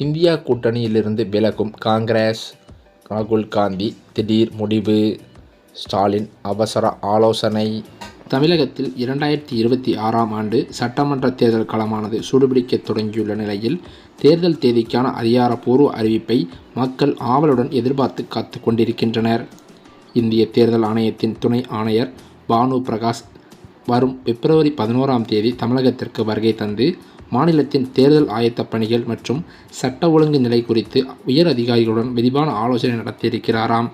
India கூட்டணியிலிருந்து விலகும் காங்கிரஸ், ராகுல் காந்தி திடீர் முடிவு, ஸ்டாலின் அவசர ஆலோசனை. தமிழகத்தில் 2026ஆம் ஆண்டு சட்டமன்ற தேர்தல் களமானது சூடுபிடிக்க தொடங்கியுள்ள நிலையில், தேர்தல் தேதிக்கான அதிகாரப்பூர்வ அறிவிப்பை மக்கள் ஆவலுடன் எதிர்பார்த்து காத்து கொண்டிருக்கின்றனர். இந்திய தேர்தல் ஆணையத்தின் துணை ஆணையர் பானு பிரகாஷ் வரும் பிப்ரவரி 11ஆம் தேதி தமிழகத்திற்கு வருகை தந்து, மாநிலத்தின் தேர்தல் ஆயத்த பணிகள் மற்றும் சட்ட ஒழுங்கு நிலை குறித்து உயர் அதிகாரிகளுடன் விரிவான ஆலோசனை நடத்தியிருக்கிறாராம்.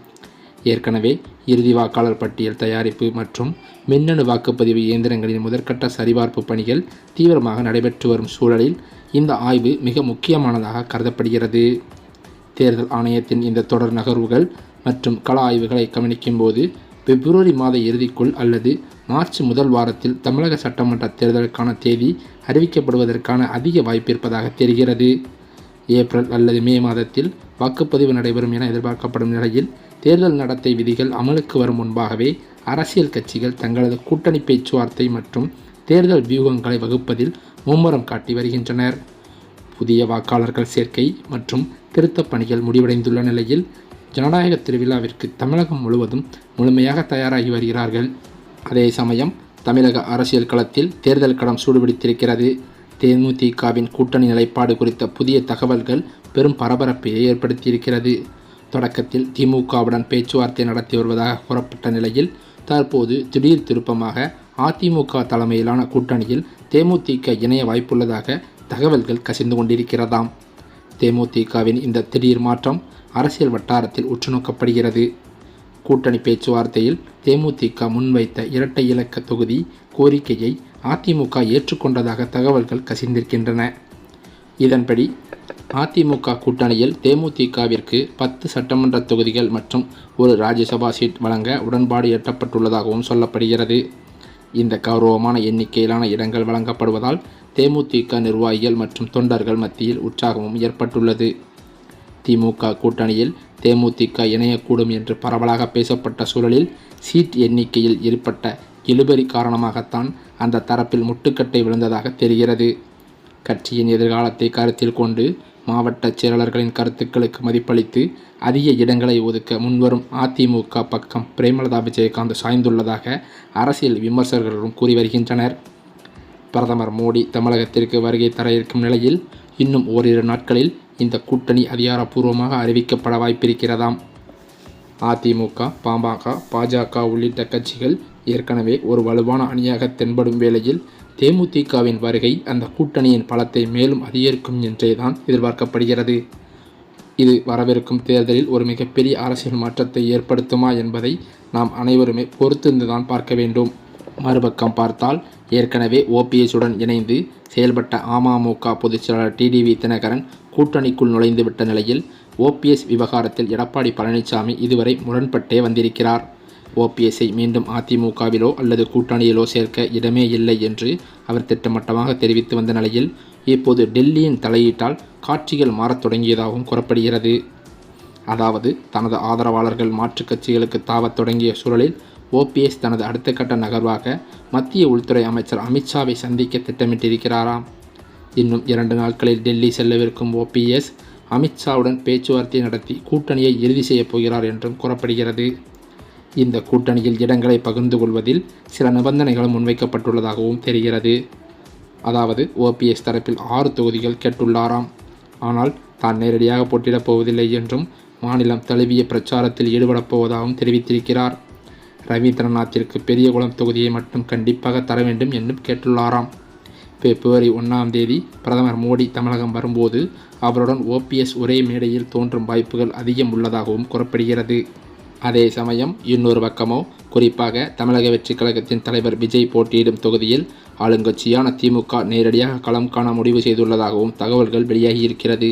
ஏற்கனவே இறுதி வாக்காளர் பட்டியல் தயாரிப்பு மற்றும் மின்னணு வாக்குப்பதிவு இயந்திரங்களின் முதற்கட்ட சரிபார்ப்பு பணிகள் தீவிரமாக நடைபெற்று வரும் சூழலில் இந்த ஆய்வு மிக முக்கியமானதாக கருதப்படுகிறது. தேர்தல் ஆணையத்தின் இந்த தொடர் நகர்வுகள் மற்றும் கள ஆய்வுகளை கவனிக்கும் போது, பிப்ரவரி மாத இறுதிக்குள் அல்லது மார்ச் முதல் வாரத்தில் தமிழக சட்டமன்ற தேர்தலுக்கான தேதி அறிவிக்கப்படுவதற்கான அதிக வாய்ப்பு இருப்பதாக தெரிகிறது. ஏப்ரல் அல்லது மே மாதத்தில் வாக்குப்பதிவு நடைபெறும் என எதிர்பார்க்கப்படும் நிலையில், தேர்தல் நடத்தை விதிகள் அமலுக்கு வரும் முன்பாகவே அரசியல் கட்சிகள் தங்களது கூட்டணி பேச்சுவார்த்தை மற்றும் தேர்தல் வியூகங்களை வகுப்பதில் மும்முரம் காட்டி வருகின்றனர். புதிய வாக்காளர்கள் சேர்க்கை மற்றும் திருத்தப் பணிகள் முடிவடைந்துள்ள நிலையில், ஜனநாயக திருவிழாவிற்கு தமிழகம் முழுவதும் முழுமையாக தயாராகி வருகிறார்கள். அதே சமயம் தமிழக அரசியல் களத்தில் தேர்தல் களம் சூடுபிடித்திருக்கிறது. தேமுதிகவின் கூட்டணி நிலைப்பாடு குறித்த புதிய தகவல்கள் பெரும் பரபரப்பை ஏற்படுத்தியிருக்கிறது. தொடக்கத்தில் திமுகவுடன் பேச்சுவார்த்தை நடத்தி வருவதாக கூறப்பட்ட நிலையில், தற்போது திடீர் திருப்பமாக அதிமுக தலைமையிலான கூட்டணியில் தேமுதிக இணைய வாய்ப்புள்ளதாக தகவல்கள் கசிந்து கொண்டிருக்கிறதாம். தேமுதிகவின் இந்த திடீர் மாற்றம் அரசியல் வட்டாரத்தில் உற்றுநோக்கப்படுகிறது. கூட்டணி பேச்சுவார்த்தையில் தேமுதிக முன்வைத்த இரட்டை இலக்க தொகுதி கோரிக்கையை அதிமுக ஏற்றுக்கொண்டதாக தகவல்கள் கசிந்திருக்கின்றன. இதன்படி அதிமுக கூட்டணியில் தேமுதிகவிற்கு 10 சட்டமன்ற தொகுதிகள் மற்றும் ஒரு ராஜ்யசபா சீட் வழங்க உடன்பாடு எட்டப்பட்டுள்ளதாகவும் சொல்லப்படுகிறது. இந்த கௌரவமான எண்ணிக்கையிலான இடங்கள் வழங்கப்படுவதால் தேமுதிக நிர்வாகிகள் மற்றும் தொண்டர்கள் மத்தியில் உற்சாகமும் ஏற்பட்டுள்ளது. திமுக கூட்டணியில் தேமுதிக இணையக்கூடும் என்று பரவலாக பேசப்பட்ட சூழலில், சீட் எண்ணிக்கையில் ஏற்பட்ட இழுபறி காரணமாகத்தான் அந்த தரப்பில் முட்டுக்கட்டை விழுந்ததாக தெரிகிறது. கட்சியின் எதிர்காலத்தை கருத்தில் கொண்டு மாவட்ட செயலாளர்களின் கருத்துக்களுக்கு மதிப்பளித்து அதிக இடங்களை ஒதுக்க முன்வரும் அதிமுக பக்கம் பிரேமலதா விஜயகாந்த் சாய்ந்துள்ளதாக அரசியல் விமர்சகர்களும் கூறி வருகின்றனர். பிரதமர் மோடி தமிழகத்திற்கு வருகை தர இருக்கும் நிலையில், இன்னும் ஓரிரு நாட்களில் இந்த கூட்டணி அதிகாரப்பூர்வமாக அறிவிக்கப்பட வாய்ப்பிருக்கிறதாம். அதிமுக, பாமக, பாஜக உள்ளிட்ட கட்சிகள் ஏற்கனவே ஒரு வலுவான அணியாக தென்படும் வேளையில், தேமுதிகவின் வருகை அந்த கூட்டணியின் பலத்தை மேலும் அதிகரிக்கும் என்றேதான் எதிர்பார்க்கப்படுகிறது. இது வரவிருக்கும் தேர்தலில் ஒரு மிகப்பெரிய அரசியல் மாற்றத்தை ஏற்படுத்துமா என்பதை நாம் அனைவருமே பொறுத்திருந்துதான் பார்க்க வேண்டும். மறுபக்கம் பார்த்தால், ஏற்கனவே ஓபிஎஸ்ஸுடன் இணைந்து செயல்பட்ட அமமுக பொதுச்செயலாளர் டிடிவி தினகரன் கூட்டணிக்குள் நுழைந்துவிட்ட நிலையில், ஓபிஎஸ் விவகாரத்தில் எடப்பாடி பழனிசாமி இதுவரை முரண்பட்டே வந்திருக்கிறார். ஓபிஎஸ்ஸை மீண்டும் அதிமுகவிலோ அல்லது கூட்டணியிலோ சேர்க்க இடமே இல்லை என்று அவர் திட்டவட்டமாக தெரிவித்து வந்த நிலையில், இப்போது டெல்லியின் தலையீட்டால் காட்சிகள் மாறத் தொடங்கியதாகவும் கூறப்படுகிறது. அதாவது, தனது ஆதரவாளர்கள் மாற்றுக் கட்சிகளுக்கு தாவத் தொடங்கிய சூழலில், ஓபிஎஸ் தனது அடுத்த கட்ட நகர்வாக மத்திய உள்துறை அமைச்சர் அமித்ஷாவை சந்திக்க திட்டமிட்டிருக்கிறாராம். இன்னும் 2 நாட்களில் டெல்லி செல்லவிருக்கும் ஓபிஎஸ், அமித்ஷாவுடன் பேச்சுவார்த்தை நடத்தி கூட்டணியை இறுதி செய்யப் போகிறார் என்றும் கூறப்படுகிறது. இந்த கூட்டணியில் இடங்களை பகிர்ந்து கொள்வதில் சில நிபந்தனைகளும் முன்வைக்கப்பட்டுள்ளதாகவும் தெரிகிறது. அதாவது, ஓபிஎஸ் தரப்பில் 6 தொகுதிகள் கேட்டுள்ளாராம். ஆனால் தான் நேரடியாக போட்டியிடப் போவதில்லை என்றும், மாநிலம் தழுவிய பிரச்சாரத்தில் ஈடுபடப் போவதாகவும் தெரிவித்திருக்கிறார். ரவீந்திரநாத்திற்கு பெரியகுளம் தொகுதியை மட்டும் கண்டிப்பாக தர வேண்டும் என்றும் கேட்டுள்ளாராம். பிப்ரவரி 1ஆம் தேதி பிரதமர் மோடி தமிழகம் வரும்போது அவருடன் ஓபிஎஸ் ஒரே மேடையில் தோன்றும் வாய்ப்புகள் அதிகம் உள்ளதாகவும் கூறப்படுகிறது. அதே சமயம் இன்னொரு பக்கமோ, குறிப்பாக தமிழக வெற்றிக் கழகத்தின் தலைவர் விஜய் போட்டியிடும் தொகுதியில் ஆளுங்கட்சியான திமுக நேரடியாக களம் காண முடிவு செய்துள்ளதாகவும் தகவல்கள் வெளியாகியிருக்கிறது.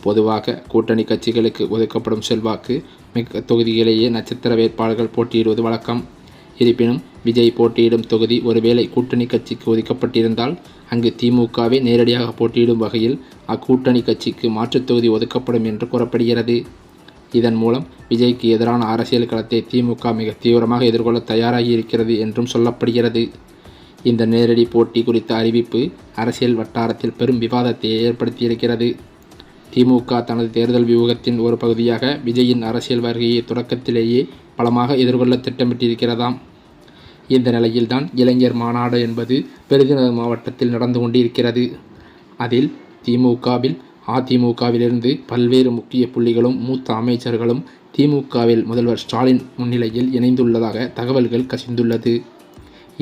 பொதுவாக கூட்டணி கட்சிகளுக்கு ஒதுக்கப்படும் செல்வாக்கு மிக்க தொகுதிகளிலேயே நட்சத்திர வேட்பாளர்கள் போட்டியிடுவது வழக்கம். இருப்பினும் விஜய் போட்டியிடும் தொகுதி ஒருவேளை கூட்டணி கட்சிக்கு ஒதுக்கப்பட்டிருந்தால், அங்கு திமுகவே நேரடியாக போட்டியிடும் வகையில் அக்கூட்டணி கட்சிக்கு மாற்றுத் தொகுதி ஒதுக்கப்படும் என்று கூறப்படுகிறது. இதன் மூலம் விஜய்க்கு எதிரான அரசியல் களத்தை திமுக மிக தீவிரமாக எதிர்கொள்ள தயாராகி இருக்கிறது என்றும் சொல்லப்படுகிறது. இந்த நேரடி போட்டி குறித்த அறிவிப்பு அரசியல் வட்டாரத்தில் பெரும் விவாதத்தை ஏற்படுத்தியிருக்கிறது. திமுக தனது தேர்தல் வியூகத்தின் ஒரு பகுதியாக விஜயின் அரசியல் வருகையை தொடக்கத்திலேயே பலமாக எதிர்கொள்ள திட்டமிட்டிருக்கிறதாம். இந்த நிலையில்தான் இளைஞர் மாநாடு என்பது விருதுநகர் மாவட்டத்தில் நடந்து கொண்டிருக்கிறது. அதில் திமுகவில் அதிமுகவிலிருந்து பல்வேறு முக்கிய புள்ளிகளும் மூத்த அமைச்சர்களும் திமுகவில் முதல்வர் ஸ்டாலின் முன்னிலையில் இணைந்துள்ளதாக தகவல்கள் கசிந்துள்ளது.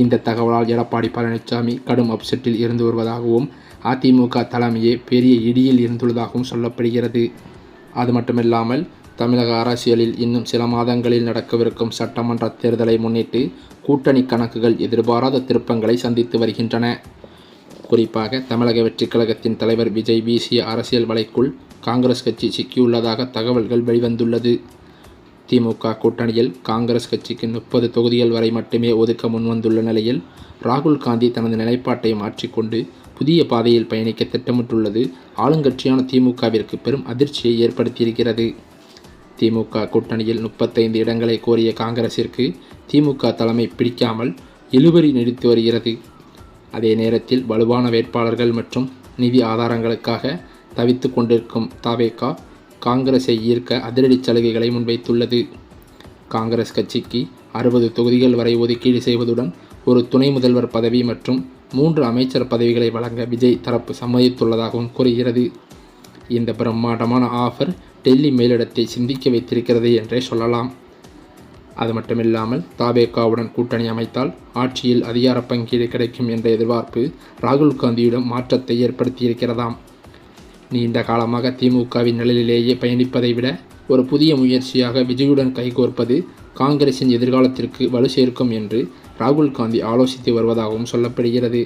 இந்த தகவலால் எடப்பாடி பழனிசாமி கடும் அப்செட்டில் இருந்து வருவதாகவும் அதிமுக தலைமையே பெரிய இடியில் இருந்துள்ளதாகவும் சொல்லப்படுகிறது. அது மட்டுமில்லாமல் தமிழக அரசியலில் இன்னும் சில மாதங்களில் நடக்கவிருக்கும் சட்டமன்ற தேர்தலை முன்னிட்டு கூட்டணி கணக்குகள் எதிர்பாராத திருப்பங்களை சந்தித்து வருகின்றன. குறிப்பாக தமிழக வெற்றிக் கழகத்தின் தலைவர் விஜய் வீசிய அரசியல் வலைக்குள் காங்கிரஸ் கட்சி சிக்கியுள்ளதாக தகவல்கள் வெளிவந்துள்ளது. திமுக கூட்டணியில் காங்கிரஸ் கட்சிக்கு 30 தொகுதிகள் வரை மட்டுமே ஒதுக்க முன்வந்துள்ள நிலையில் ராகுல் காந்தி தனது நிலைப்பாட்டை மாற்றிக்கொண்டு புதிய பாதையில் பயணிக்க திட்டமிட்டுள்ளது ஆளுங்கட்சியான திமுகவிற்கு பெரும் அதிர்ச்சியை ஏற்படுத்தியிருக்கிறது. திமுக கூட்டணியில் 35 இடங்களை கோரிய காங்கிரசிற்கு திமுக தலைமை பிடிக்காமல் இழுபறி நீடித்து வருகிறது. அதே நேரத்தில் வலுவான வேட்பாளர்கள் மற்றும் நிதி ஆதாரங்களுக்காக தவித்து கொண்டிருக்கும் தவேகா காங்கிரஸை ஈர்க்க அதிரடி சலுகைகளை முன்வைத்துள்ளது. காங்கிரஸ் கட்சிக்கு 60 தொகுதிகள் வரை ஒதுக்கீடு செய்வதுடன் ஒரு துணை முதல்வர் பதவி மற்றும் 3 அமைச்சர் பதவிகளை வழங்க விஜய் தரப்பு சம்மதித்துள்ளதாகவும் கூறுகிறது. இந்த பிரம்மாண்டமான ஆஃபர் டெல்லி மேலிடத்தை சிந்திக்க வைத்திருக்கிறது என்றே சொல்லலாம். அது மட்டுமில்லாமல் தவேகாவுடன் கூட்டணி அமைத்தால் ஆட்சியில் அதிகார பங்கீடு கிடைக்கும் என்ற எதிர்பார்ப்பு ராகுல் காந்தியிடம் மாற்றத்தை ஏற்படுத்தியிருக்கிறதாம். நீண்ட காலமாக திமுகவின் நிழலிலேயே பயணிப்பதை விட ஒரு புதிய முயற்சியாக விஜயுடன் கைகோர்ப்பது காங்கிரசின் எதிர்காலத்திற்கு வலு சேர்க்கும் என்று ராகுல் காந்தி ஆலோசித்து வருவதாகவும் சொல்லப்படுகிறது.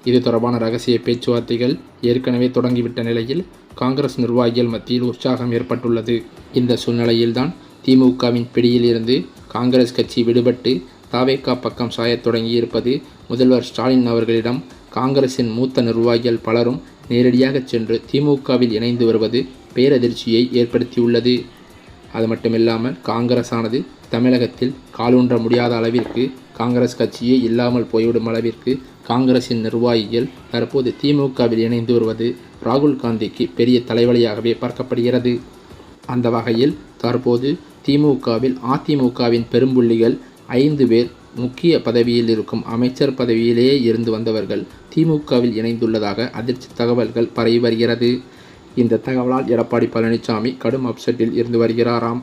இது தொடர்பான ரகசிய பேச்சுவார்த்தைகள் ஏற்கனவே தொடங்கிவிட்ட நிலையில் காங்கிரஸ் நிர்வாகிகள் மத்தியில் உற்சாகம் ஏற்பட்டுள்ளது. இந்த சூழ்நிலையில்தான் திமுகவின் பிடியில் இருந்து காங்கிரஸ் கட்சி விடுபட்டு தவேகா பக்கம் சாயத் தொடங்கியிருப்பது முதல்வர் ஸ்டாலின் அவர்களிடம் காங்கிரசின் மூத்த நிர்வாகிகள் பலரும் நேரடியாக சென்று திமுகவில் இணைந்து வருவது பேரதிர்ச்சியை ஏற்படுத்தியுள்ளது. அது மட்டுமில்லாமல் காங்கிரஸ் ஆனது தமிழகத்தில் காலூன்ற முடியாத அளவிற்கு காங்கிரஸ் கட்சியே இல்லாமல் போய்விடும் அளவிற்கு காங்கிரசின் நிர்வாகிகள் தற்போது திமுகவில் இணைந்து வருவது ராகுல் காந்திக்கு பெரிய தலைவலியாகவே பார்க்கப்படுகிறது. அந்த வகையில் தற்போது திமுகவில் அதிமுகவின் பெரும்புள்ளிகள் 5 பேர் முக்கிய பதவியில் இருக்கும் அமைச்சர் பதவியிலேயே இருந்து வந்தவர்கள் திமுகவில் இணைந்துள்ளதாக அதிர்ச்சி தகவல்கள் பரவி வருகிறது. இந்த தகவலால் எடப்பாடி பழனிசாமி கடும் அப்செட்டில் இருந்து வருகிறாராம்.